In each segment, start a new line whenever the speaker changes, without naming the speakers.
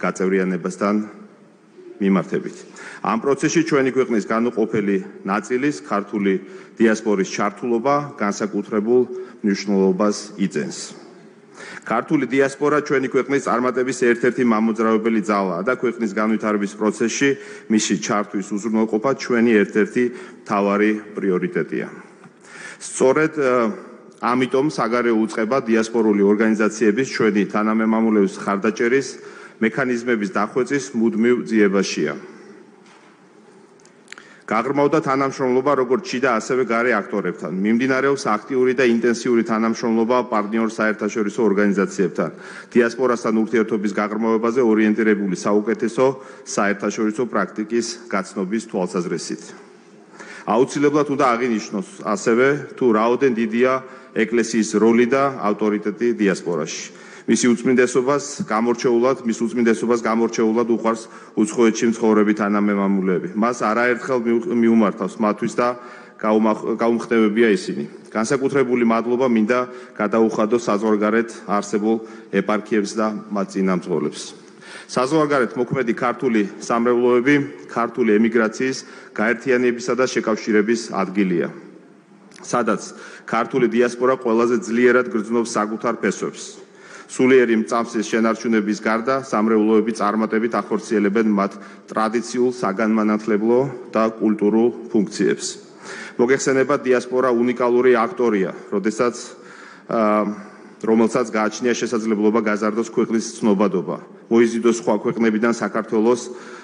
გაწევრიანებასთან მიმართებით. Ამ პროცესში ჩვენი ქვეყნის განუყოფელი ნაწილის ქართული დიასპორის ჩართულობა განსაკუთრებულ მნიშვნელობას იძენს. ქართული დიასპორა ჩვენი ქვეყნის წარმატების ერთ-ერთი მამოძრავებელი ძალაა და ქვეყნის განვითარების პროცესში მისი ჩართვის უზრუნველყოფა ჩვენი ერთ-ერთი მთავარი პრიორიტეტია. სწორედ ამიტომ საგარეო უწყება დიასპორული ორგანიზაციების ჩვენი თანამემამულეების ხარდაჭერის მექანიზმების დახვეწის მუდმივ ძიებაშია. გაღრმავდა თანამშრომლობა როგორც შიდა, ასევე გარე აქტორებთან. მიმდინარეობს აქტიური და ინტენსიური თანამშრომლობა პარტნიორ საერთაშორისო ორგანიზაციებთან. დიასპორასთან ურთიერთობის გაღრმავებაზე ორიენტირებული საუკეთესო საერთაშორისო პრაქტიკის გაცნობის თვალსაზრისით. აუცილებლად უნდა აღინიშნოს ასევე თუ რაოდენ დიდია ეკლესიის როლი და ავტორიტეტი დიასპორაში. მის უწმინდესობას გამორჩეულად უყვარს უცხოეთში მცხოვრები თანამემამულეები. მას არაერთხელ მიუმართავს მათთვის და გაუმხნევებია ისინი. განსაკუთრებული მადლობა მინდა გადაუხადო საზღვარგარეთ არსებულ ეპარქიებს და მათ წინამძღოლებს. საზღვარგარეთ მოქმედი ქართული სამრევლოები ქართული ემიგრაციის გაერთიანებისა და შეკავშირების ადგილია, სადაც ქართული დიასპორა ყველაზე ძლიერად გრძნობს საკუთარ ფესვებს. სულიერი მწამსის შენარჩუნების გარდა სამრევლოები წარმატებით ახორციელებენ მათ ტრადიციულ საგანმანათლებლო და კულტურულ ფუნქციებს. მოგეხსენება დიასპორა უნიკალური აქტორია, რომელსაც გააჩნია შესაძლებლობა გაზარდოს ქვეყნის ცნობადობა, მოიზიდოს სხვა ქვეყნებიდან საქართველოს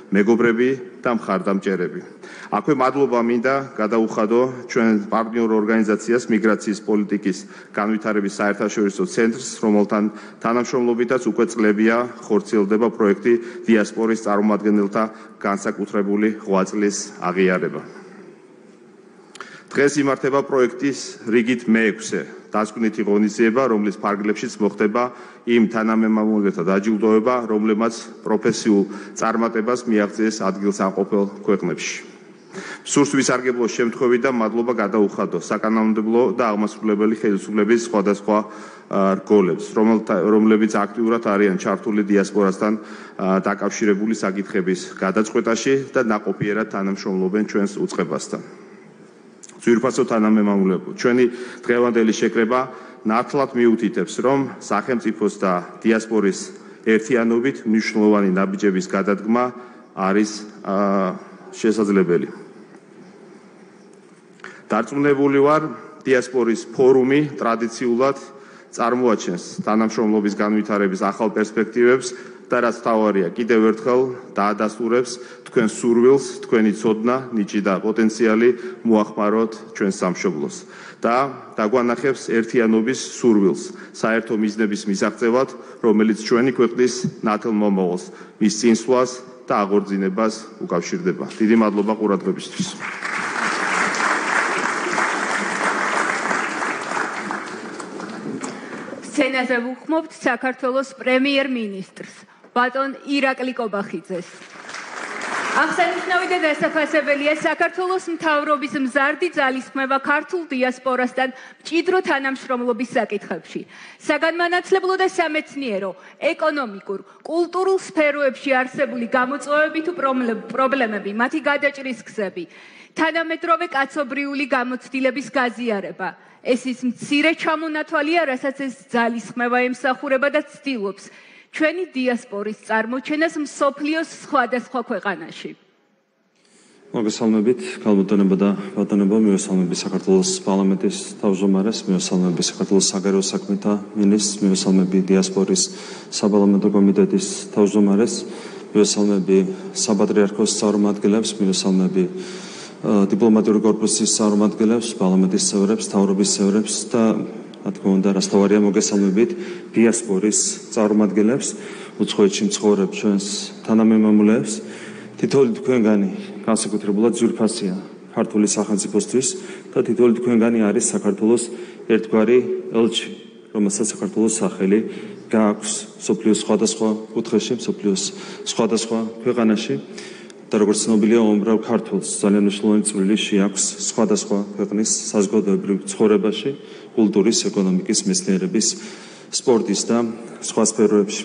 მეგობრები და მხარდამჭერები. აქვე მადლობა მინდა გადაუხადო ჩვენ პარტნიორ ორგანიზაციას მიგრაციის პოლიტიკის განვითარების საერთაშორისო ცენტრს, რომელთან თანამშრომლობითაც უკვე წლებია ხორციელდება პროექტი დიასპორის წარმომადგენელთა განსაკუთრებული ღვაწლის აღიარება. დღეს იმართება პროექტის რიგით მე-6 დასკვნითი ღონისძიება, რომლის ფარგლებშიც მოხდება იმ თანამემამულეთა დაჯილდოება, რომლებმაც პროფესიულ წარმატებას მიაღწიეს ადგილსამყოფელ ქვეყნებში. სურს ვისარგებლოს შემთხვევით და მადლობა გადაუხადო საკანონმდებლო და აღმასრულებელი ხელისუფლების სხვადასხვა რგოლებს, რომლებიც აქტიურად არიან ჩართული დიასპორასთან დაკავშირებული საკითხების გადაწყვეტაში და ნაყოფიერად თანამშრომლობენ ჩვენს უწყებასთან. ძვირფასო თანამემამულეებო, ჩვენი დღევანდელი შეკრება ნათლად მიუთითებს, რომ სახელმწიფოს და დიასპორის ერთიანობით მნიშვნელოვანი ნაბიჯების გადადგმა არის შესაძლებელი. დარწმუნებული ვარ, დიასპორის ფორუმი ტრადიციულად წარმოაჩენს თანამშრომლობის განვითარების ახალ პერსპექტივებს და რაც თავარია, კიდევ ერთხელ დაადასტურებს თქვენ სურვილს, თქვენი ცოდნა, ნიჭი და პოტენციალი მოახმაროთ ჩვენ სამშობლოს და დაგვანახებს ერთიანობის სურვილს საერთო მიზნების მისაღწევად, რომელიც ჩვენი ქვეყნის ნათელ მომავალს, მის წინსვლას და აღორძინებას უკავშირდება. დიდი მადლობა ყურადღებისთვის.
სცენაზე ვუხმობთ საქართველოს პრემიერ-მინისტრს, ბატონ ირაკლი კობახიძეს. აღსანიშნავი და დასაფასებელია საქართველოს მთავრობის მზარდი ძალისხმევა ქართულ დიასპორასთან მჭიდრო თანამშრომლობის საკითხებში. საგანმანათლებლო და სამეცნიერო, ეკონომიკურ, კულტურულ სფეროებში არსებული გამოწვევები თუ პრობლემები, მათი გადაჭრის გზები, თანამედროვე კაცობრიული გამოცდილების გაზიარება. ეს ის მცირე ჩამონათვალია, რასაც ეს ძალისხმევა ემსახურება და ცდილობს ჩვენი დიასპორის წარმოჩენას მსოფლიოს სხვადასხვა ქვეყანაში.
მოგესალმებით, ქალბატონებო და ბატონებო, მივესალმები საქართველოს პარლამენტის თავმჯდომარეს, მივესალმები საქართველოს საგარეო საქმეთა მინისტრს, მივესალმები დიასპორის საპარლამენტო კომიტეტის თავმჯდომარეს, მივესალმები საპატრიარქოს წარმომადგენლებს, მივესალმები დიპლომატიური კორპუსის წარმომადგენლებს, პარლამენტის წევრებს, მთავრობის წევრებს და რა თქმა უნდა, რაც თავარია, მოგესალმებით დიასპორის წარმომადგენლებს, უცხოეთში მცხოვრებ ჩვენს თანამემამულეებს. თითოეული თქვენგანი განსაკუთრებულად ძვირფასია ქართული სახელმწიფოსთვის და თითოეული თქვენგანი არის საქართველოს ერთგვარი ელჩი, რომელსაც საქართველოს სახელი გააქვს მსოფლიოს სხვადასხვა კუთხეში, მსოფლიოს სხვადასხვა ქვეყანაში. და როგორც ცნობილია, უამრავ ქართველს ძალიან მნიშვნელოვანი წვლილი შეაქვს სხვადასხვა ქვეყნის საზოგადოებრივ ცხოვრებაში, კულტურის, ეკონომიკის, მეცნიერების, სპორტის და სხვა სფეროებში.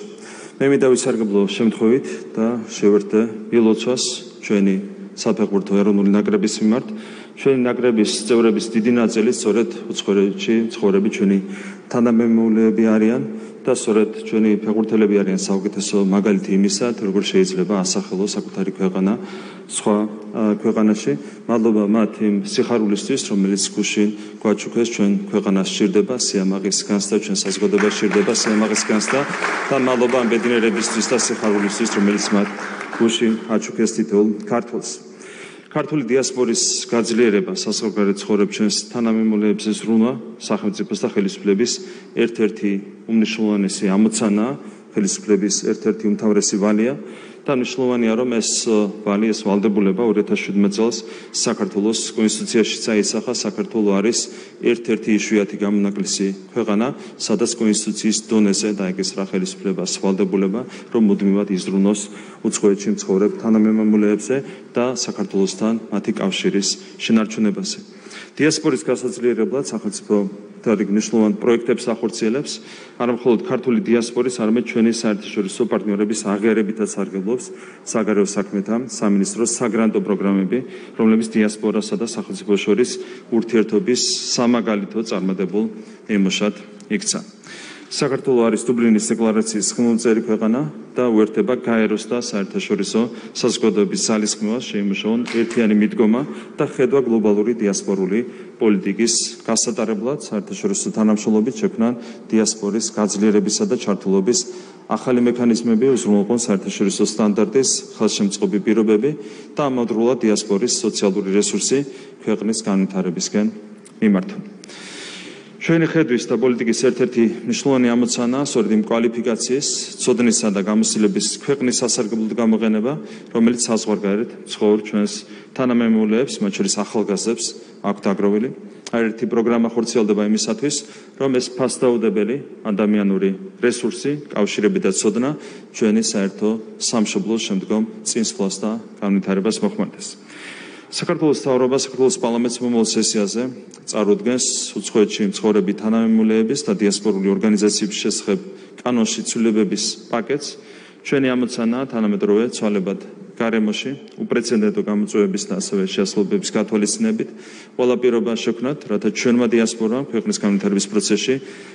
მე მინდა ვისარგებლო შემთხვევით და შევერთდე ილოცვას ჩვენი საფეხბურთო ეროვნული ნაკრების მიმართ. ჩვენი ნაკრების წევრების დიდი ნაწილი სწორედ უცხოეთში მცხოვრები ჩვენი თანამემამულეები არიან და სწორედ ჩვენი ფეხბურთელები არიან საუკეთესო მაგალითი იმისა, როგორ შეიძლება ასახელოს საკუთარი ქვეყანა სხვა ქვეყანაში. მადლობა მათ იმ სიხარულისთვის, რომელიც გუშინ გვაჩუქეს ჩვენ ქვეყანას სჭირდება სიამაყის განცდა, ჩვენ საზოგადოებას სჭირდება სიამაყის განცდა და მადლობა ამ ბედნიერებისთვის და სიხარულისთვის, რომელიც მათ გუშინ აჩუქეს თითოეულ ქართველს. ქართული დიასპორის გაძლიერება საზღვარგარეთ ცხოვრებ ჩვენს თანამემამულეებზე ზრუნვა სახელმწიფოს და ხელისუფლების ერთ-ერთი უმნიშვნელოვანესი ამოცანაა, ხელისუფლების ერთ-ერთი უმთავრესი ვალია და მნიშვნელოვანია რომ ეს ვალი, ეს ვალდებულება 2017 წელს საქართველოს კონსტიტუციაში წაისახა. საქართველო არის ერთ-ერთი იშვიათი გამონაკლისი ქვეყანა, სადაც კონსტიტუციის დონეზე დაეკისრა ხელისუფლებას ვალდებულება, რომ მუდმივად იზრუნოს უცხოეთში მცხოვრებ თანამემამულეებზე და საქართველოსთან მათი კავშირის შენარჩუნებაზე. დიასპორის გასაძლიერებლად სახელმწიფო თარიღ მნიშვნელოვან პროექტებს ახორციელებს, არა მხოლოდ ქართული დიასპორის, არამედ ჩვენი საერთაშორისო პარტნიორების აღიარებითაც სარგებლობს საგარეო საქმეთა სამინისტროს საგრანტო პროგრამები, რომლებიც დიასპორასა და სახელმწიფოს შორის ურთიერთობის სამაგალითო წარმატებულ ნიმუშად იქცა. საქართველო არის დუბლინის დეკლარაციის ხელმომწერი ქვეყანა და უერთდება გაეროს და საერთაშორისო საზოგადოების ძალისხმევას შეიმუშაონ ერთიანი მიდგომა და ხედვა გლობალური დიასპორული პოლიტიკის გასატარებლად საერთაშორისო თანამშრომლობით შექმნან დიასპორის გაძლიერებისა და ჩართულობის ახალი მექანიზმები, უზრუნველყონ საერთაშორისო სტანდარტის ხელშემწყობი პირობები და ამავდროულად დიასპორის სოციალური რესურსი ქვეყნის განვითარებისკენ მიმართონ. ჩვენი ხედვის და პოლიტიკის ერთ-ერთი მნიშვნელოვანი ამოცანაა სწორედ იმ კვალიფიკაციის, ცოდნისა და გამოცდილების ქვეყნის სასარგებლოდ გამოყენება, რომელიც საზღვარგარეთ ცხოვრ ჩვენს თანამემამულეებს, მათ შორის ახალგაზრდებს აქვთ აგროვილი. ერთი პროგრამა ხორციელდება იმისათვის, რომ ეს ფასდაუდებელი ადამიანური რესურსი, კავშირები და ცოდნა ჩვენი საერთო სამშობლოს შემდგომ წინსვლას და განვითარებას მოხმარდეს. საქართველოს მთავრობა საქართველოს პარლამენტის მომავალ სესიაზე წარუდგენს უცხოეთში მცხოვრები თანამემამულეების და დიასპორული ორგანიზაციების შესახებ კანონში ცვლილებების პაკეტს. ჩვენი ამოცანაა თანამედროვე ცვალებად გარემოში უპრეცედენტო გამოწვევების და ასევე შეასრულებების გათვალისწინებით ყველა პირობა შექმნათ, რათა ჩვენმა დიასპორამ ქვეყნის განვითარების პროცესში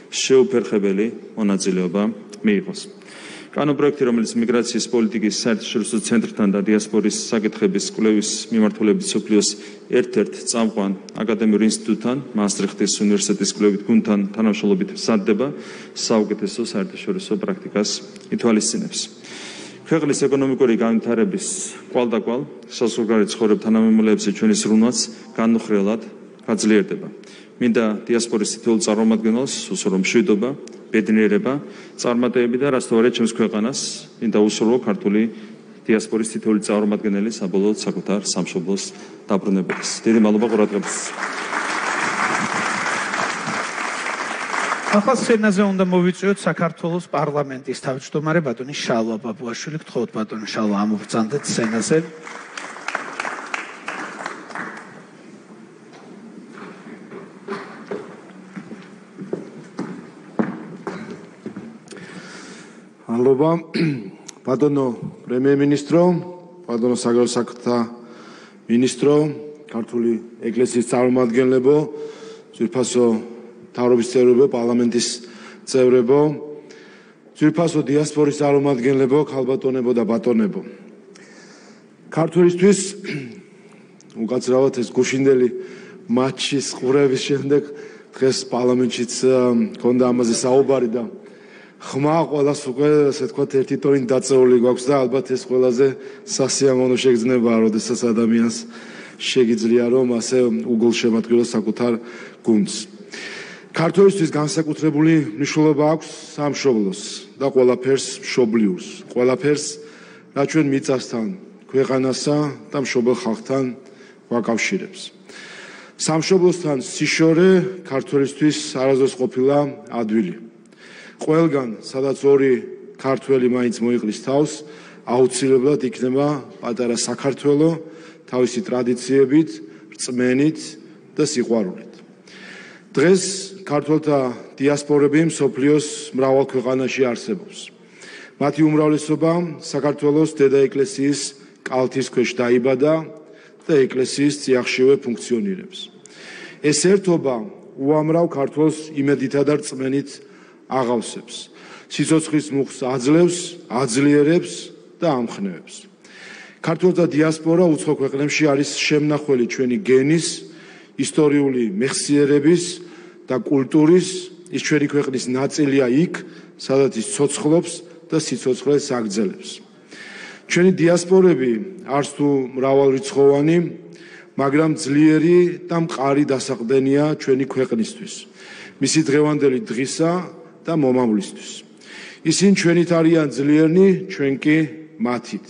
შეუფერხებელი მონაწილეობა მიიღოს. კანონპროექტი, რომელიც მიგრაციის პოლიტიკის საერთაშორისო ცენტრთან და დიასპორის საკითხების კვლევის მიმართულებით მსოფლიოს ერთ-ერთ წამყვან აკადემიურ ინსტიტუტთან, მასტრიხტის უნივერსიტეტის კვლევით გუნდთან თანამშრომლობით მზადდება, საუკეთესო საერთაშორისო პრაქტიკას ითვალისწინებს. ქვეყნის ეკონომიკური განვითარების კვალდაკვალ საზღვარგარეთ ცხოვრებ თანამემამულეებზე ჩვენი ზრუნვაც განუხრელად გაძლიერდება. მინდა დიასპორის თითოეულ წარმომადგენელს უსურვო მშვიდობა, ბედნიერება, წარმატებები და რასთავარია ჩემს ქვეყანას, მინდა უსურვო ქართული დიასპორის თითოეული წარმომადგენელი საბოლოოდ საკუთარ სამშობლოს დაბრუნებადეს. დიდი მადლობა ყურადღებისთვის.
ახალ სცენაზე უნდა მოვიწვიოთ საქართველოს პარლამენტის თავმჯდომარე ბატონი შალვა ბაბუაშვილი. გთხოვთ ბატონი შალვა, ამობრძანდეთ სცენაზე.
მადლობა ბატონო პრემიერ-მინისტრო, ბატონო საგარეო საქმეთა მინისტრო, ქართული ეკლესიის წარმომადგენლებო, ძვირფასო მთავრობის წევრებო, პარლამენტის წევრებო, ძვირფასო დიასპორის წარმომადგენლებო, ქალბატონებო და ბატონებო. ქართველისთვის უკაცრავად ეს გუშინდელი მატჩის ყურების შემდეგ დღეს პარლამენტშიც ქონდა ამაზე საუბარი და ხმა ყველას უკვე ასე ვთქვათ ერთი ტონით დაწეული გვაქვს და ალბათ ეს ყველაზე სასიამოვნო შეგრძნებაა, როდესაც ადამიანს შეგიძლია რომ ასე უგულშემატკივროს საკუთარ გუნდს. ქართველისთვის განსაკუთრებული მნიშვნელობა აქვს სამშობლოს და ყველაფერს მშობლიურს, ყველაფერს რაც ჩვენ მიწასთან, ქვეყანასა და მშობელ ხალხთან გვაკავშირებს. სამშობლოსთან სიშორე ქართველისთვის არასდროს ყოფილა ადვილი. ყველგან, სადაც ორი ქართველი მაინც მოიყრის თავს, აუცილებლად იქნება პატარა საქართველო თავისი ტრადიციებით, რწმენით და სიყვარულით. დღეს ქართველთა დიასპორები მსოფლიოს მრავალ ქვეყანაში არსებობს. მათი უმრავლესობა საქართველოს დედა ეკლესიის კალთის ქვეშ დაიბადა და ეკლესიის წიაღშივე ფუნქციონირებს. ეს ერთობა უამრავ ქართველს იმედითა და რწმენით აღავსებს, სიცოცხლის მუხს აძლევს, აძლიერებს და ამხნევებს. ქართველთა დიასპორა უცხო ქვეყნებში არის შემნახველი ჩვენი გენის, ისტორიული მეხსიერების და კულტურის, ის ჩვენი ქვეყნის ნაწილია იქ, სადაც ის ცოცხლობს და სიცოცხლეს აგრძელებს. ჩვენი დიასპორები არც თუ მრავალრიცხოვანი, მაგრამ ძლიერი და მყარი დასაყრდენია ჩვენი ქვეყნისთვის, მისი დღევანდელი დღისა და მომავლისთვის. ისინი ჩვენით არიან ძლიერნი, ჩვენ კი მათით.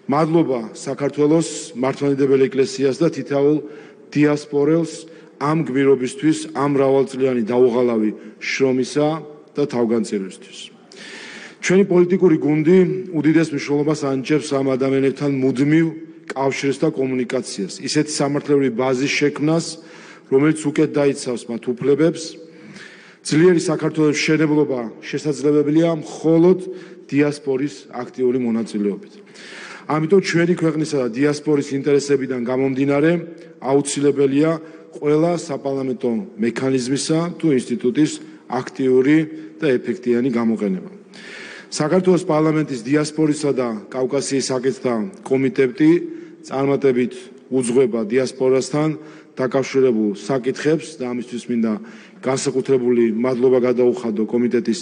მადლობა საქართველოს მართლმადიდებელ ეკლესიას და თითოეულ დიასპორელს ამ გმირობისთვის, ამ მრავალწლიანი დაუღალავი შრომისა და თავგანწირვისთვის. ჩვენი პოლიტიკური გუნდი უდიდეს მნიშვნელობას ანიჭებს ამ ადამიანებთან მუდმივ კავშირს და კომუნიკაციას, ისეთი სამართლებრივი ბაზის შექმნას, რომელიც უკეთ დაიცავს მათ უფლებებს. ძლიერი საქართველოს მშენებლობა შესაძლებელია მხოლოდ დიასპორის აქტიური მონაწილეობით. ამიტომ ჩვენი ქვეყნისა და დიასპორის ინტერესებიდან გამომდინარე აუცილებელია ყველა საპარლამენტო მექანიზმისა თუ ინსტიტუტის აქტიური და ეფექტიანი გამოყენება. საქართველოს პარლამენტის დიასპორისა და კავკასიის საკითხთა კომიტეტი წარმატებით უძღვება დიასპორასთან დაკავშირებულ საკითხებს და ამისთვის მინდა განსაკუთრებული მადლობა გადაუხადო კომიტეტის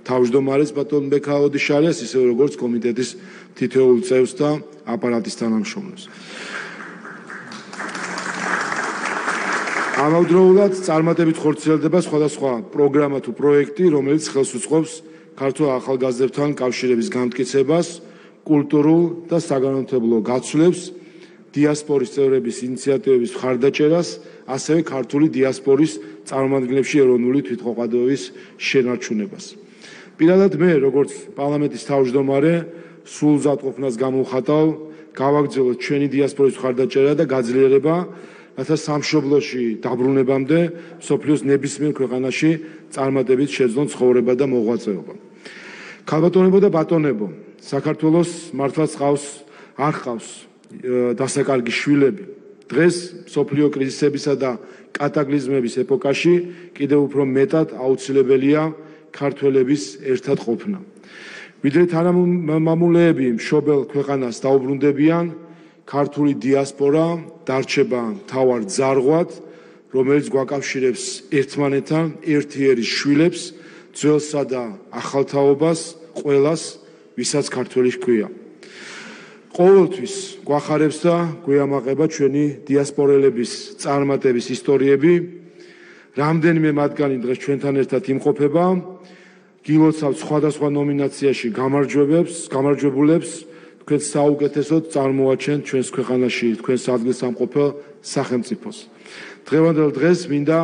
თავმჯდომარეს ბატონ ბექა ოდიშარიას, ისევე როგორც კომიტეტის თითოეულ წევრს და აპარატის თანამშრომლებს. ამავდროულად წარმატებით ხორციელდება სხვადასხვა პროგრამა თუ პროექტი, რომელიც ხელს უწყობს ქართულ ახალგაზრდებთან კავშირების განმტკიცებას, კულტურულ და საგანმანათლებლო გაცვლებს, დიასპორის წევრების ინიციატივების მხარდაჭერას, ასევე ქართული დიასპორის წარმომადგენლებში ეროვნული თვითმყოფადობის შენარჩუნებას. პირადად მე, როგორც პარლამენტის თავმჯდომარე, სულზადყოფნას გამოვხატავ, გავაგრძელოთ ჩვენი დიასპორის მხარდაჭერა და გაძლიერება, რათა სამშობლოში დაბრუნებამდე მსოფლიოს ნებისმიერ ქვეყანაში წარმატებით შეძლონ ცხოვრება და მოღვაწეობა. ქალბატონებო და ბატონებო, საქართველოს მართლაც არ ჰყავს დასაკარგი შვილები. დღეს მსოფლიო კრიზისებისა და კატაკლიზმების ეპოქაში კიდევ უფრო მეტად აუცილებელია ქართველების ერთად ყოფნა. ვიდრე თანამამულეები მშობელ ქვეყანას დაუბრუნდებიან, ქართული დიასპორა დარჩება მთავარ ძარღვად, რომელიც გვაკავშირებს ერთმანეთთან, ერთიერის შვილებს, ძველსა და ახალთაობას, ყველას, ვისაც ქართველი ჰქვია. ყოველთვის გვახარებს და გვეამაყება ჩვენი დიასპორელების წარმატების ისტორიები. რამდენიმე მათგანი დღეს ჩვენთან ერთად იმყოფება. გილოცავთ სხვადასხვა ნომინაციაში გამარჯვებულებს, თქვენ საუკეთესოდ წარმოაჩენთ ჩვენს ქვეყანაში თქვენს ადგილსამყოფელ სახელმწიფოს. დღევანდელ დღეს მინდა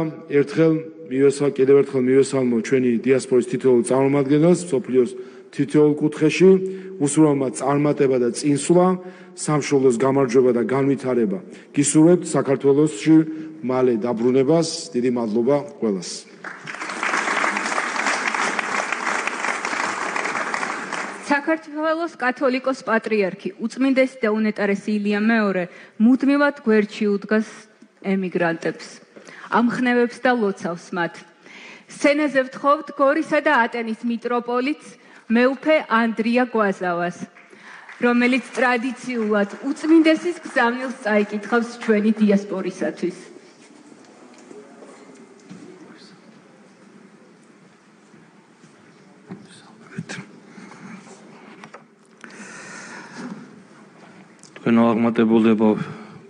კიდევ ერთხელ მივესალმო ჩვენი დიასპორის თითოეულ წარმომადგენელს მსოფლიოს თითოეულ კუთხეში, უსურვო მათ წარმატება და წინსვლა, სამშობლოს გამარჯვება და განვითარება. გისურვებთ საქართველოსში მალე დაბრუნებას. დიდი მადლობა ყველას.
საქართველოს კათოლიკოს პატრიარქი უწმინდესი და უნეტარესი ილია მეორე მუდმივად გვერდში უდგას ემიგრანტებს, ამხნევებს და ლოცავს მათ. სცენაზე ვთხოვთ გორისა და ატენის მიტროპოლიტს მეუფე ანდრია გვაზავას, რომელიც ტრადიციულად უწმინდესის გზავნილს წაიკითხავს ჩვენი დიასპორისათვის.
თქვენ აღმატებულება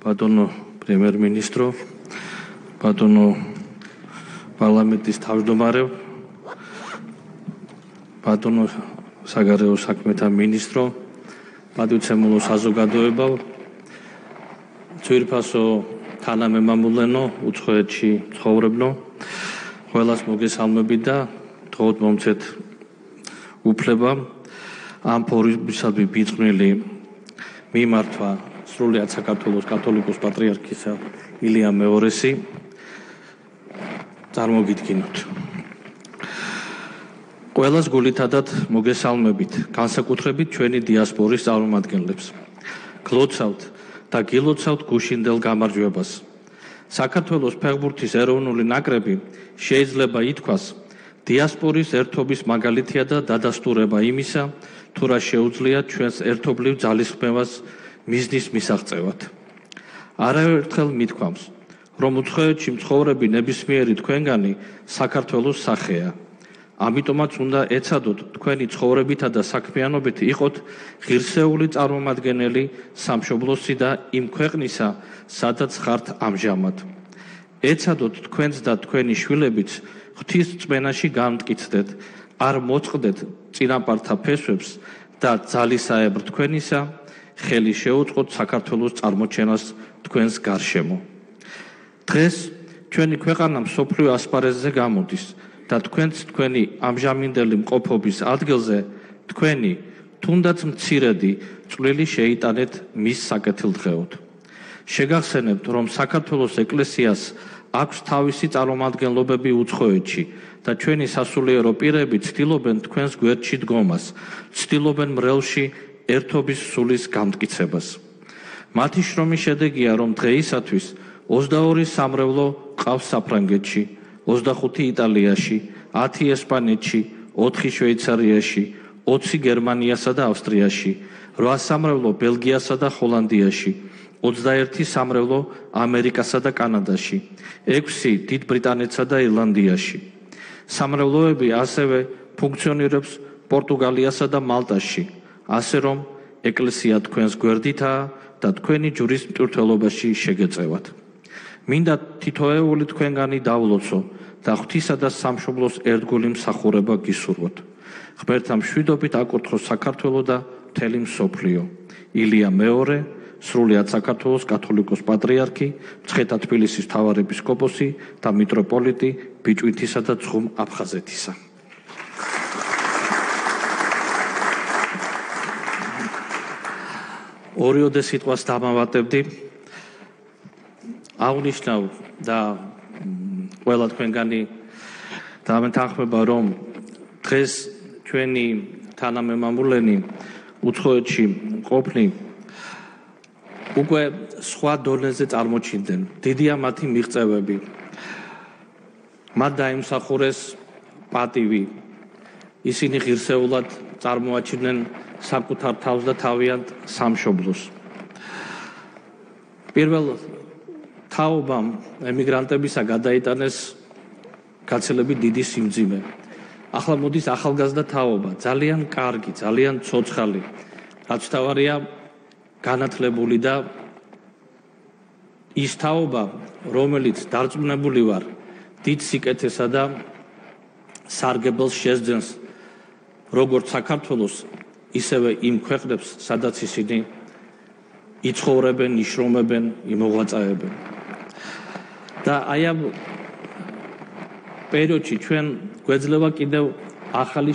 ბატონო პრემიერ-მინისტრო, ბატონო პარლამენტის თავმჯდომარე, ბატონო საგარეო საქმეთა მინისტრო, პატივცემულო საზოგადოება, ძვირფასო თანამემამულენო, უცხოეთში ცხოვრებნო, ყველას მოგესალმებით და თხოვთ მომცეთ უფლება ამ ფორუმისადმი ბიძღვნილი მიმართვა სრულიად საქართველოს კათოლიკოს პატრიარქისა ილია მეორესი წარმოგიდგინოთ. ყველას გულითადად მოგესალმებით, განსაკუთრებით ჩვენი დიასპორის წარმომადგენლებს. გლოცავთ და გილოცავთ გუშინდელ გამარჯვებას. საქართველოს ფეხბურთის ეროვნული ნაკრები შეიძლება ითქვას დიასპორის ერთობის მაგალითია და დადასტურება იმისა, თუ რა შეუძლია ჩვენს ერთობლივ ძალისხმევას მიზნის მისაღწევად. არაერთხელ მithქვამს, რომ უცხოეთში მცხოვრები ნებისმიერი თქვენგანი საქართველოს სახეა. ამიტომაც უნდა ეცადოთ თქვენი ცხოვრებითა და საქმიანობით იყოთ ღირსეული წარმომადგენელი სამშობლოსი და იმ ქვეყნისა, სადაც ხართ ამჟამად. ეცადოთ თქვენს და თქვენი შვილებიც ღვთის რწმენაში გამტკიცდეთ, არ მოწყდეთ წინაპართა ფესვებს და ძალისაებრ თქვენისა, ხელი შეუწყოთ საქართველოს წარმოჩენას თქვენს გარშემო. დღეს ჩვენი ქვეყანა მსოფლიო ასპარეზზე გამოდის და თქვენი ამჟამინდელი მყოფობის ადგილზე თქვენი თუნდაც მცირედი წვლილი შეიტანეთ მის საკეთილდღეოდ. შეგახსენებთ, რომ საქართველოს ეკლესიას აქვს თავისი წარმომადგენლობები უცხოეთში და ჩვენი სასულიერო პირები ცდილობენ თქვენს გვერდში დგომას, ცდილობენ მრევლში ერთობის სულის გამტკიცებას. მათი შრომის შედეგია, რომ დღეისათვის 22 სამრევლო ყავს საფრანგეთში, 25 იტალიაში, 10 ესპანეთში, 4 შვეიცარიაში, 20 გერმანიასა და ავსტრიაში, 8 სამრევლო ბელგიასა და ჰოლანდიაში, 21 სამრევლო ამერიკასა და კანადაში, 6 დიდ ბრიტანეთსა და ირლანდიაში. სამრევლოები ასევე ფუნქციონირებს პორტუგალიასა და მალტაში, ასე რომ ეკლესია თქვენს გვერდითაა და თქვენი ჯვრის მტვირთველობაში შეგეწევათ. მინდა თითოეული თქვენგანი დავლოცო და ღვთისა და სამშობლოს ერთგული მსახურება გისურვოთ. ღმერთთა მშვიდობით აკურთხოს საქართველო და მთელი მსოფლიო. ილია მეორე, სრულიად საქართველოს კათოლიკოს პატრიარქი, მცხეთა თბილისის მთავარეპისკოპოსი და მიტროპოლიტი ბიჭვინთისა და ცხუმ აფხაზეთისა. ორიოდე სიტყვას დამავატებდი. აღნიშნავ და ყველა თქვენგანი დამეთანხმება, რომ დღეს ჩვენი თანამემამულენი უცხოეთში ყოფნი უკვე სხვა დონეზე წარმოჩინდნენ. დიდია მათი მიღწევები. მათ დაიმსახურეს პატივი. ისინი ღირსეულად წარმოაჩინენ საკუთარ თავს და თავიანთ სამშობლოს. პირველ თაობამ ემიგრანტებისა გადაიტანეს გაცილებით დიდი სიმძიმე. ახლა მოდის ახალგაზრდა თაობა, ძალიან კარგი, ძალიან ცოცხალი, რაც თავარია განათლებული და ის თაობა, რომელიც დარწმუნებული ვარ, დიდ სიკეთესა და სარგებელს შესძენს როგორც საქართველოს, ისევე იმ ქვეყნებს, სადაც ისინი იცხოვრებენ, იშრომებენ, იმოღვაწეებენ. და აი ამ პერიოდში ჩვენ გვეძლევა კიდევ ახალი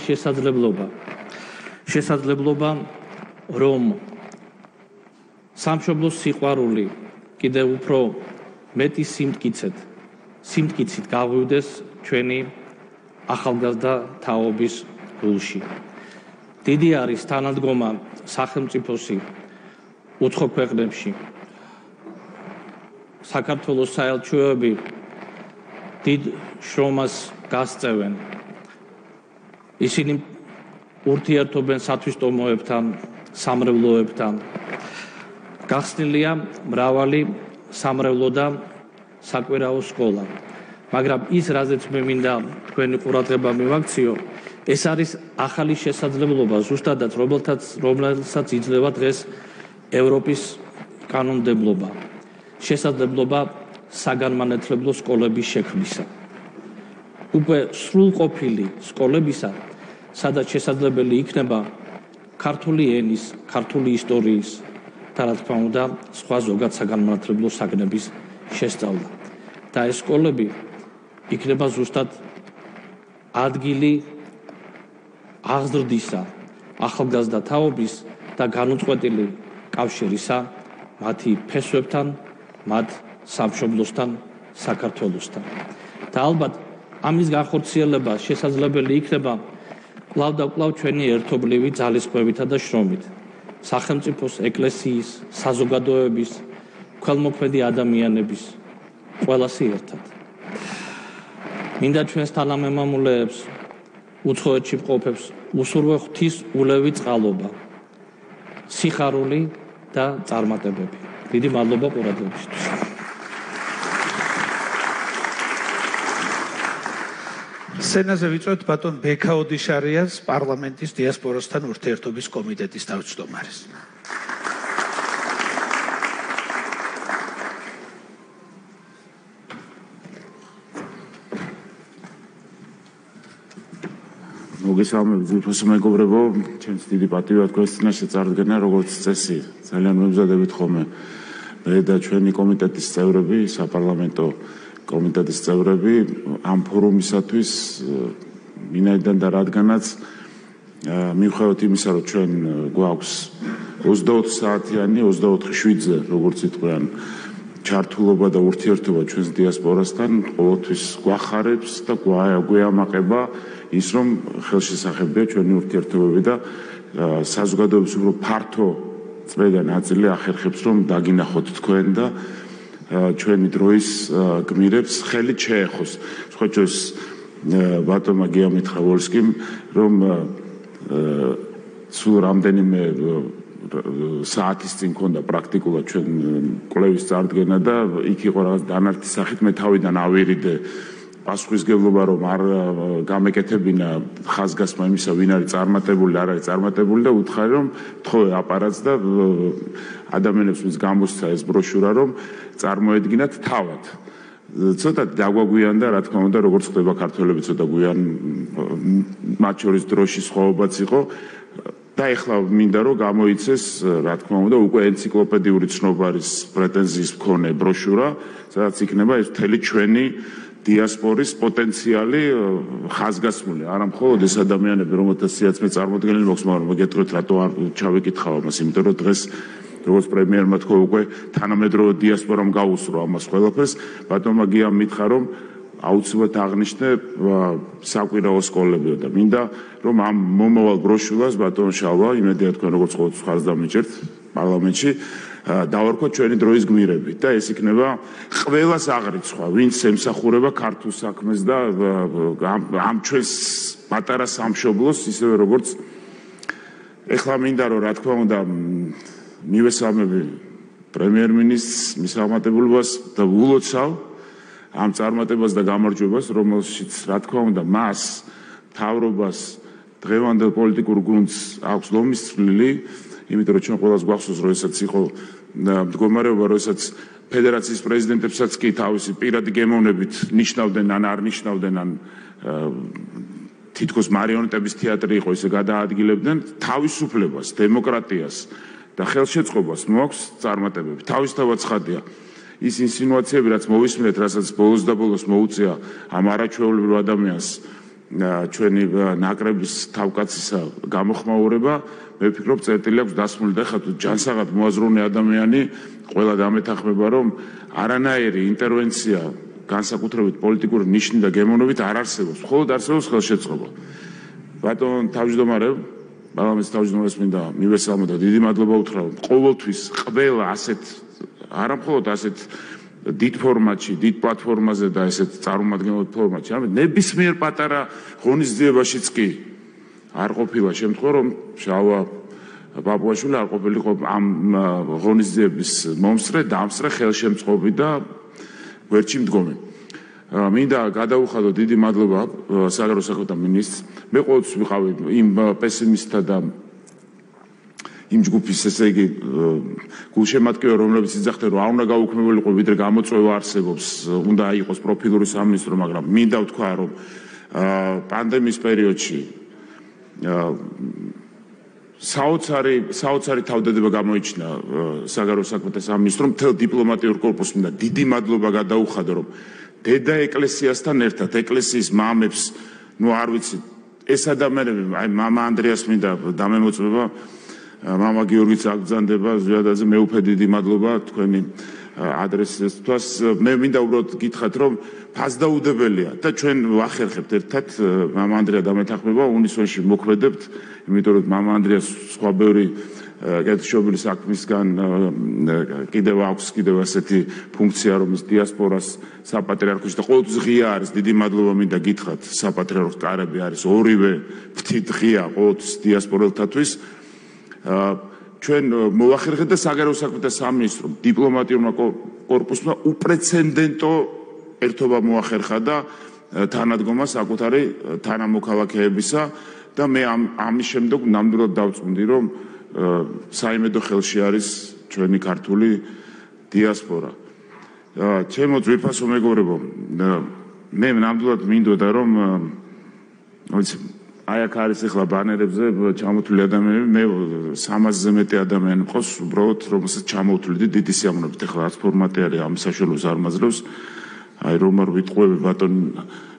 შესაძლებლობა, რომ სამშობლოს სიყვარული კიდევ უფრო მეტი სიმტკიცით გავივდეს ჩვენი ახალგაზრდა თაობის გულში. დიდი არის თანადგომა სახელმწიფოსი უცხო ქვეყნებში. საქართველოს საელჩოები დიდ შრომას გასწევენ. ისინი ურთიერთობენ სათვისტომოებთან, სამრევლოებთან. გახსნილია მრავალი სამრევლო და საკვირაო სკოლა. მაგრამ ის, რაზეც მე მინდა თქვენი ყურადღება მივაქციო, ეს არის ახალი შესაძლებლობა, ზუსტადაც რომელსაც იძლევა დღეს ევროპის კანონმდებლობა. შესაძლებლობა საგანმანათლებლო სკოლების შექმნისა. უკვე სრულყოფილი სკოლებისა, სადაც შესაძლებელი იქნება ქართული ენის, ქართული ისტორიის და რა თქმა უნდა, სხვა ზოგად საგანმანათლებლო საგნების შესწავლა. და ეს სკოლები იქნება ზუსტად ადგილი აღზრდისა, ახალგაზრდა თაობის და განუწყვეტილი კავშირისა მათი ფესვებთან, მათ სამშობლოსთან, საქართველოსთან. და ალბათ ამის განხორციელება შესაძლებელი იქნება კვლავ და კვლავ ჩვენი ერთობლივი ძალისხმევითა და შრომით სახელმწიფოს, ეკლესიის, საზოგადოების, ქველმოქმედი ადამიანების ყველასი ერთად. მინდა ჩვენს თანამემამულეებს, უცხოეთში მყოფებს უსურვო ღვთის ულევი წყალობა, სიხარული და წარმატებები. დიდი მადლობა ყურადღებისთვის.
სცენაზე ვიწვევთ ბატონ ბექა ოდიშარიას, პარლამენტის დიასპორასთან ურთიერთობის კომიტეტის თავმჯდომარეს.
მოგესალმებით უფროსო მეგობრებო, ჩემს დიდი პატივია თქვენს წინაშე წარდგენა, როგორც წესი, ძალიან მემზადებით ხოლმე მე და ჩვენი კომიტეტის წევრები, საპარლამენტო კომიტეტის წევრები ამ ფორუმისათვის ვინაიდან და რადგანაც მიუხედავად იმისა, რომ ჩვენ გვაქვს 24 საათიანი, 24/7-ზე, როგორც იტყვიან, ჩართულობა და ურთიერთობა ჩვენს დიასპორასთან, ყოველთვის გვახარებს და გვეამაყება ის, რომ ხელშესახებია ჩვენი ურთიერთობები და საზოგადოების უფრო ფართო წრე და ნაწილი ახერხებს, რომ დაგინახოთ თქვენ და ჩვენი დროის გმირებს ხელით შეეხოს. სხვაჩვენს ბატონმა გიამითხრა ვოლსკიმ, რომ სულ რამდენიმე საათის წინ ქონდა პრაქტიკულად ჩვენ კვლევის წარდგენა და იქ იყო რაღაც დანართი სახით მე თავიდან ავირიდე პასუხისგებლობა, რომ არ გამეკეთებინა ხაზგასმა იმისა, ვინ არის წარმატებული, არ არის წარმატებული და უთხარი, რომ თხოვე აპარატს და ადამიანებს ვის გამოსცა ეს ბროშურა, რომ წარმოედგინათ თავად. ცოტა დაგვაგვიანდა, რა თქმა უნდა, როგორც ხდება ქართველები ცოტა გვიან, მათ შორის დროშის ხვაობაც იყო და ეხლა მინდა რომ გამოიცეს, რა თქმა უნდა, უკვე ენციკლოპედიური ცნობარის პრეტენზიის მქონე ბროშურა, სადაც იქნება ეს მთელი ჩვენი დიასპორის პოტენციალი ხაზგასმული. არა მხოლოდ ეს ადამიანები, რომელთაც სიაცმე წარმოდგენილი მოხს, მაგრამ მოგეტყვით, რატო არ ჩავეკითხავ ამას, იმიტომ რომ დღეს როგორც პრემიერმა თქვა, უკვე თანამედროვე დიასპორამ გაუსრო ამას ყველაფერს. ბატონმა გიამ მითხრა, რომ აუცილებლად აღნიშნე საკვირაო სკოლებიო და მინდა რომ ამ მომავალ ბროშურას ბატონ შალვა, იმედია თქვენ როგორც ყოველთვის ხარს დამიჭერთ პარლამენტში, დავარქვათ ჩვენი დროის გმირებით და ეს იქნება ყველას აღრიცხვა, ვინც ემსახურება ქართულ საქმეს და ამ ჩვენს პატარა სამშობლოს, ისევე როგორც ეხლა მინდა რომ რა თქმა უნდა მივესალმები პრემიერ-მინისტრს, მის აღმატებულებას და ულოცავ ამ წარმატებას და გამარჯვებას, რომელშიც რა თქმა უნდა მას თავრობას დღევანდელ პოლიტიკურ გუნდს აქვს ლომის წვლილი, იმიტომ რომ ჩვენ ყველას გვახსოვს, რომ ესაც იყო მდგომარეობა, როდესაც ფედერაციის პრეზიდენტებსაც კი თავისი პირადი გემოვნებით ნიშნავდნენ ან არ ნიშნავდნენ, ან თითქოს მარიონეტების თეატრი იყო, ისე გადაადგილებდნენ თავისუფლებას, დემოკრატიას და ხელშეწყობას მოაქვს წარმატებები. თავისთავად ცხადია ის ინსინუაციები, რაც მოვისმინეთ, რასაც ბოლოს და ბოლოს მოუწია ამ არაჩვეულებრივ ადამიანს ჩვენი ნაკრების თავკაცისა გამოხმაურება, მე ვფიქრობ, წერტილი აქვს დასმული და ხა თუ ჯანსაღად მოაზროვნე ადამიანი, ყველა დამეთანხმება, რომ არანაირი ინტერვენცია განსაკუთრებით პოლიტიკური ნიშნით და გემოვნებით არ არსებობს, მხოლოდ არსებობს ხელშეწყობა. ბატონ თავმჯდომარე, პარლამენტის თავმჯდომარეს მინდა მივესალმო და დიდი მადლობა უთხრა, ყოველთვის ყველა ასეთ არა მხოლოდ ასეთ დიდ ფორმატში, დიდ პლატფორმაზე და ესეთ წარმომადგენლობრივ ფორმატში, არამედ ნებისმიერ პატარა ღონისძიებაშიც კი არ ყოფილა შემთხვევა, რომ შალვა პაპუაშვილი არ ყოფილიყო ამ ღონისძიების მომსწრე, დამსწრე, ხელშემწყობი და გვერდში მდგომი. მინდა გადაუხადო დიდი მადლობა საგარეო საქმეთა მინისტრს. მე ყოველთვის ვიყავი იმ პესიმისტთა და იმ ჯგუფის, ესე იგი, გულშემატკივარ, რომლებიც იძახდნენ, რომ არ უნდა გაუქმებულიყო, ვიდრე გამოწვევა არსებობს, უნდა იყოს პროფილური სამინისტრო, მაგრამ მინდა ვთქვა, რომ პანდემიის პერიოდში საოცარი თავდადება გამოიჩინა საგარეო საქმეთა სამინისტრომ, მთელ დიპლომატიურ კორპუსს მინდა დიდი მადლობა გადაუხადო, რომ დედა ეკლესიასთან ერთად, ეკლესიის მამებს, ნუ არ ვიცი, ეს ადამიანები, აი მამა ანდრეას მინდა დამემოწმება, მამა გიორგიც აგზანდება, ზვიადაძე, მე უფრო დიდი მადლობა თქვენი ადრესისთვას მე მინდა უბრალოდ გითხრათ რომ ფასდაუდებელია და ჩვენ ვახერხებთ ერთად მამა ანდრია დამეთანხმება უნისონში მოქმედებთ იმიტომ რომ მამა ანდრიას სხვა ბევრი კეთილშობილი საქმისგან კიდევ აქვს კიდევ ასეთი ფუნქცია რომ ის დიასპორას საპატრიარქოში და ყოველთვის ღია არის დიდი მადლობა მინდა გითხრათ საპატრიარქოს კარები არის ორივე ფრთით ღია ყოველთვის დიასპორელთათვის ჩვენ მოვახერხეთ და საგარეო საქმეთა სამინისტრომ დიპლომატიურმა კორპუსმა უპრეცედენტო ერთობა მოახერხა და თანადგომა საკუთარი თანამოქალაქეებისა და მე ამის შემდეგ ნამდვილად დავწუნდი რომ საიმედო ხელში არის ჩვენი ქართული დიასპორა. ჩემო ძვირფასო მეგობრებო, მე ნამდვილად მინდოდა რომ აი აქ არის ახლა ბანერებზე ჩამოთვლილი ადამიანები, მე 300-ზე მეტი ადამიანი მყავს, უბრალოდ რომელსაც ჩამოვთვლიდი დიდი სიამოვნებით. ახლა რაც ფორმატი არის ამ საშუალებას არ მაძლევს. აი რომ არ ვიტყვევი ბატონ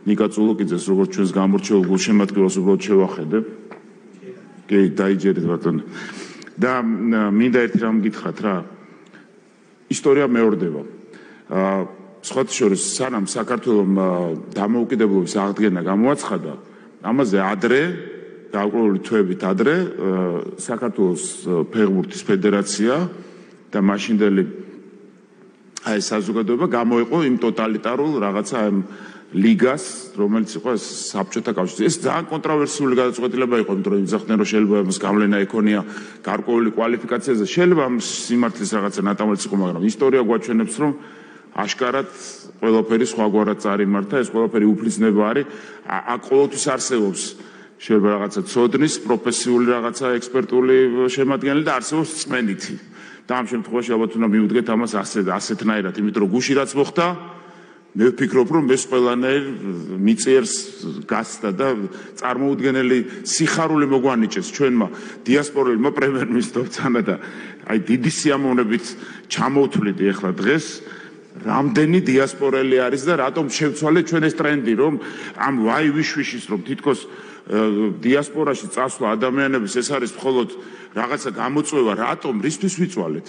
ნიკა წულუკიძეს, როგორც ჩვენს გამორჩეულ გულშემატკივრას უბრალოდ შევახედებ. კი, დაიჯერეთ ბატონო. და მინდა ერთი რამ გითხრათ რა. ისტორია მეორდება. სხვათა შორის სანამ საქართველოს დამოუკიდებლობის აღდგენა გამოაცხადა, ამაზე ადრე, დაუკვირველი თვეებით ადრე, საქართველოს ფეხბურთის ფედერაცია და მაშინდელი აი საზოგადოება გამოიყო იმ ტოტალიტარულ რაღაცა ამ ლიგას, რომელიც იყო საბჭოთა კავშირი. ეს ძალიან კონტროვერსიული გადაწყვეტილება იყო, იმიტომ რომ იძახდნენ რომ შეიძლება ამას გავლენა ექონია გარკვეული კვალიფიკაციაზე. შეიძლება ამ სიმართლის რაღაცა ნატამალიც იყო, მაგრამ ისტორია გვაჩვენებს რომ აშკარად ყველაფერი სხვაგვარად წარიმართა, ეს ყველაფერი უფლისნება არის. აქ ყოველთვის არსებობს შეიძლება რაღაცა ცოდნის, პროფესიული რაღაცა ექსპერტული შემადგენელი და არსებობს წმენითი. და ამ შემთხვევაში ალბათ უნდა მივუდგეთ ამას ასეთნაირად, იმიტომ რომ გუში რაც მოხდა, მე ვფიქრობ რომ ეს ყველანაირ მიწიერს გასცდა და წარმოუდგენელი სიხარული მოგვანიჭეს ჩვენმა დიასპორელებმა პრემიერ-მინისტრებთან და აი დიდი სიამოვნებით ჩამოვთვლით ახლა დღეს რამდენი დიასპორელი არის და რატომ შევცვალეთ ჩვენ ეს ტრენდი რომ ამ ვაი ვიშვიშის რომ თითქოს დიასპორაში წასვლა ადამიანების ეს არის მხოლოდ რაღაცა გამოწვევა რატომ რისთვის ვიწვალეთ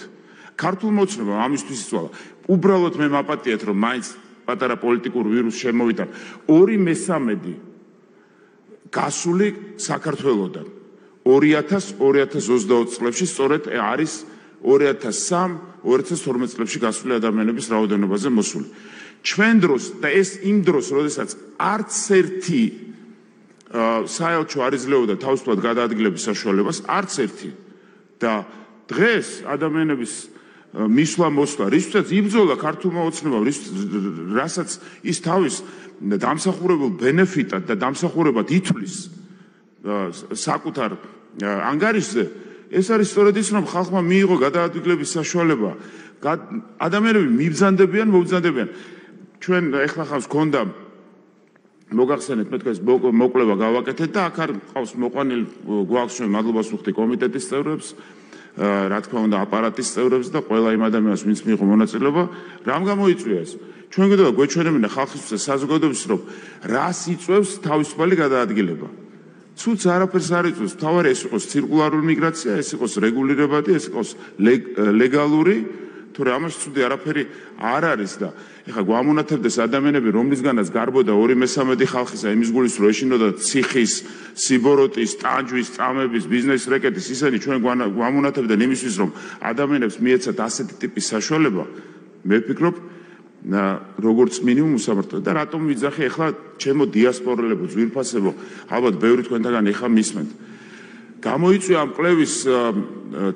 ქართულ მოცნებამ ამისთვის იწვალა უბრალოდ მე მაპატიეთ რომ მაინც პატარა პოლიტიკურ ვირუსს შემოვიდა 2/3 გასული საქართველოსდან 2000-2020 წლებში სწორედ არის 2003-2012 წლებში გასული ადამიანების რაოდენობაზე მოსული. ჩვენ დროს და ეს იმ დროს, როდესაც არც ერთი საელჩო არ იძლეოდა თავისუფლად გადაადგილების საშუალებას, არც ერთი და დღეს ადამიანების მისვლა-მოსვლა, რისთვისაც იბრძოლა ქართულმა ოცნებამ, რასაც ის თავის დამსახურებულ ბენეფიტად და დამსახურებად ითვლის საკუთარ ანგარიშზე ეს არის სწორედ ის რომ ხალხმა მიიღო გადაადგილების საშუალება ადამიანები მიბრძანდებიან მოვძანდებიან ჩვენ ეხლა ხავს გქონდა მოგახსენეთ მე თქვენ მოკლება გავაკეთეთ და აქ არ ყავს მოყვანილი გვაქვს ჩვენ მადლობას ვუხდი კომიტეტის წევრებს რა თქმა უნდა აპარატის წევრებს და ყველა იმ ადამიანს ვინც მიიღო მონაწილეობა რამ გამოიწვია ეს ჩვენ გვინდა გვეჩვენებინა ხალხისთვის საზოგადოების რომ რას იწვევს თავისუფალი გადაადგილება ცუც არაფერს არ იწვევს თავარი ეს იყოს ცირკულარული მიგრაცია ეს იყოს რეგულირებადი ეს იყოს ლეგალური თორე ამას ცუდი არაფერი არ არის და ეხლა გვამონათებდეს ადამიანები რომლისგანაც გარბოდა 2/3 ხალხისა იმის გულის რომ ეშინოდა ციხის სიბოროტის ტანჯვის წამების ბიზნეს რეკეტის ისინი ჩვენ გვამონათებდნენ იმისთვის რომ ადამიანებს მიეცათ ასეთი ტიპის საშუალება მე ვფიქრობ როგორც მინიმუმ უსამართლო და რატომ ვიძახი ეხლა ჩემო დიასპორელებო ძვირფასებო ალბათ ბევრი თქვენთაგან ეხლა მისმენთ გამოიწვია ამ კვლევის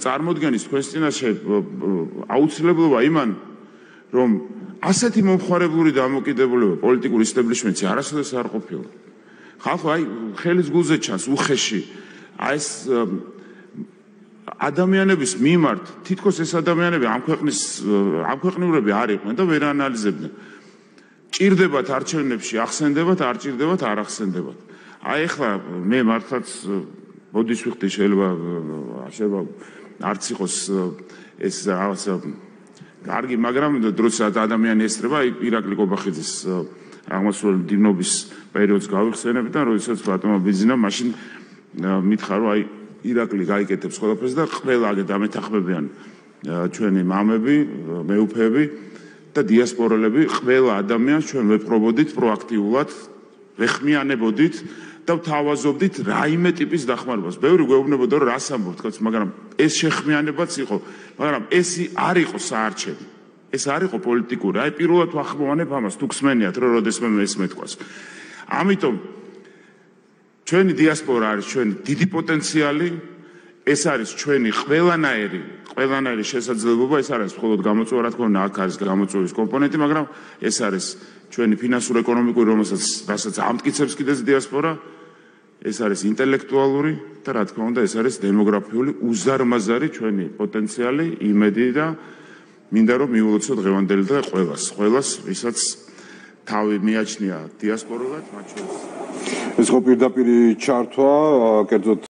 წარმოდგენის თქვენს წინაშე აუცილებლობა იმან რომ ასეთი მომხმარებლური დამოკიდებულება პოლიტიკურ ისტაბლიშმენტში არასოდეს არ ყოფილა ხალხო აი ხელის გულზე ჩანს უხეში აი ეს ადამიანების მიმართ თითქოს ეს ადამიანები ამ ქვეყნიურები არ იყვნენ და ვერ ანალიზებდნენ ჭირდებათ არჩევნებში ახსენდებათ არ ჭირდებათ არ ახსენდებათ აი ახლა მე მართლაც მოდის ვიხდი შეიძლება არც იყოს ეს რაღაცა კარგი მაგრამ დროსაც ადამიანი ესწრება ირაკლი კობახიძის აღმასრულებელი მდივნობის პერიოდს გავიხსენებ და როდესაც ბატონმა ბიზინა მაშინ მითხა რომ აი ირაკლი გაიკეთებს ყველაფერს და ყველა დამეთანხმებიან ჩვენი მამები, მეუფეები და დიასპორელები, ყველა ადამიანს ჩვენ ვეპყრობოდით პროაქტიულად, ვეხმიანებოდით და ვთავაზობდით რაიმე ტიპის დახმარებას. ბევრი გვეუბნებოდა რომ რას ამბობთ, მაგრამ ეს შეხმიანებაც იყო, მაგრამ ეს არ იყო საარჩევი. ეს არ იყო პოლიტიკური. აი პირველად ვახმოვანებ ამას, თუ გსმენიათ რომ როდესმე მე ეს მეთქვას. ამიტომ ჩვენი დიასპორა არის ჩვენი დიდი პოტენციალი, ეს არის ჩვენი ყველანაირი შესაძლებლობა, ეს არის მხოლოდ გამოწვევა, რა თქმა უნდა, აქ არის გამოწვევის კომპონენტი, მაგრამ ეს არის ჩვენი ფინანსურ-ეკონომიკური, რასაც ამტკიცებს კიდეც დიასპორა, ეს არის ინტელექტუალური და რა თქმა უნდა, ეს არის დემოგრაფიული უზარმაზარი ჩვენი პოტენციალი, იმედი და მინდა რომ მიულოცოთ დღევანდელი და ყველას, ვისაც თავი მიაჩნია დიასპორულად, მათ შორის.
ეს ხო პირდაპირ ჩართვა, კერძოდ